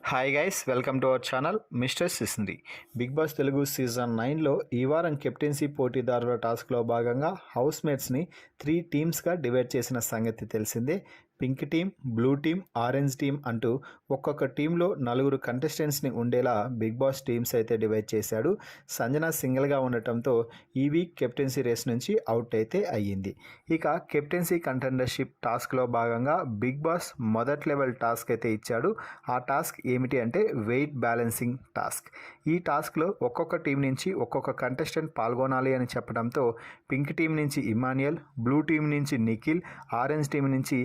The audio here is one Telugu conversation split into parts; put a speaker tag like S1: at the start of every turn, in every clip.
S1: Hi guys, welcome to our channel mister Sisindri. Bigg Boss Telugu season 9లో ఈ వారం కెప్టెన్సీ పోటీదారుల టాస్క్లో భాగంగా హౌస్ మేట్స్ని 3 టీమ్స్గా డివైడ్ చేసిన సంగతి తెలిసిందే. Pink team, blue team, orange team అంటూ ఒక్కొక్క టీంలో 4 కంటెస్టెంట్స్ని ఉండేలా బిగ్ బాస్ టీమ్స్ అయితే డివైడ్ చేశాడు. సంజన సింగిల్గా ఉండటంతో ఈ వీక్ కెప్టెన్సీ రేస్ నుంచి అవుట్ అయితే అయ్యింది. ఇక కెప్టెన్సీ కంటెండర్షిప్ టాస్క్లో భాగంగా బిగ్ బాస్ మొదటి లెవెల్ టాస్క్ అయితే ఇచ్చాడు. ఆ టాస్క్ ఏమిటి అంటే వెయిట్ బ్యాలెన్సింగ్ టాస్క్. ఈ టాస్క్లో ఒక్కొక్క టీం నుంచి ఒక్కొక్క కంటెస్టెంట్ పాల్గొనాలి అని చెప్పడంతో పింక్ టీం నుంచి ఇమాన్యుయల్, బ్లూ టీం నుంచి నిఖిల్, ఆరెంజ్ టీం నుంచి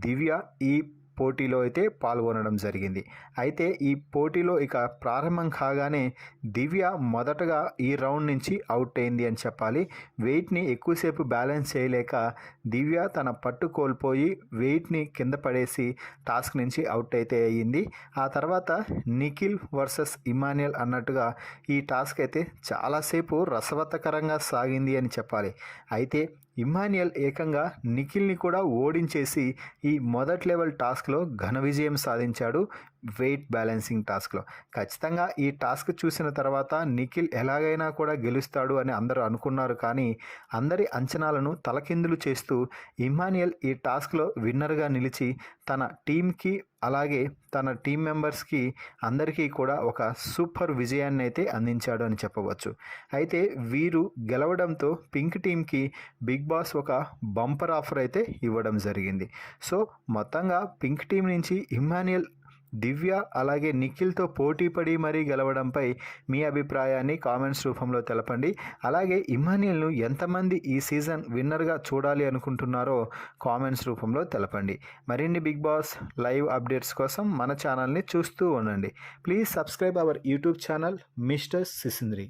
S1: దివ్య ఈ పోటీలో అయితే పాల్గొనడం జరిగింది. అయితే ఈ పోటీలో ఇక ప్రారంభం కాగానే దివ్య మొదటగా ఈ రౌండ్ నుంచి అవుట్ అయింది అని చెప్పాలి. వెయిట్ని ఎక్కువసేపు బ్యాలెన్స్ చేయలేక దివ్య తన పట్టు కోల్పోయి వెయిట్ని కింద పడేసి టాస్క్ నుంచి అవుట్ అయితే అయ్యింది. ఆ తర్వాత నిఖిల్ వర్సెస్ ఇమాన్యుయల్ అన్నట్టుగా ఈ టాస్క్ అయితే చాలాసేపు రసవత్తకరంగా సాగింది అని చెప్పాలి. అయితే ఇమాన్యుయల్ ఏకంగా నిఖిల్ని కూడా ఓడించేసి ఈ మొదటి లెవెల్ టాస్క్లో ఘన విజయం సాధించాడు. వెయిట్ బ్యాలెన్సింగ్ టాస్క్లో ఖచ్చితంగా ఈ టాస్క్ చూసిన తర్వాత నిఖిల్ ఎలాగైనా కూడా గెలుస్తాడు అని అందరూ అనుకున్నారు. కానీ అందరి అంచనాలను తలకిందులు చేస్తూ ఇమాన్యుయల్ ఈ టాస్క్లో విన్నర్గా నిలిచి తన టీంకి అలాగే తన టీం మెంబర్స్కి అందరికీ కూడా ఒక సూపర్ విజయాన్ని అయితే అందించాడు అని చెప్పవచ్చు. అయితే వీరు గెలవడంతో పింక్ టీంకి బిగ్ బాస్ ఒక బంపర్ ఆఫర్ అయితే ఇవ్వడం జరిగింది. సో మొత్తంగా పింక్ టీం నుంచి ఇమాన్యుయల్, దివ్య అలాగే నిఖిల్తో పోటీ పడి మరీ గెలవడంపై మీ అభిప్రాయాన్ని కామెంట్స్ రూపంలో తెలపండి. అలాగే ఇమాన్యుయల్ను ఎంతమంది ఈ సీజన్ విన్నర్గా చూడాలి అనుకుంటున్నారో కామెంట్స్ రూపంలో తెలపండి. మరిన్ని బిగ్ బాస్ లైవ్ అప్డేట్స్ కోసం మన ఛానల్ని చూస్తూ ఉండండి. Please subscribe our YouTube channel mister సిసింద్రి.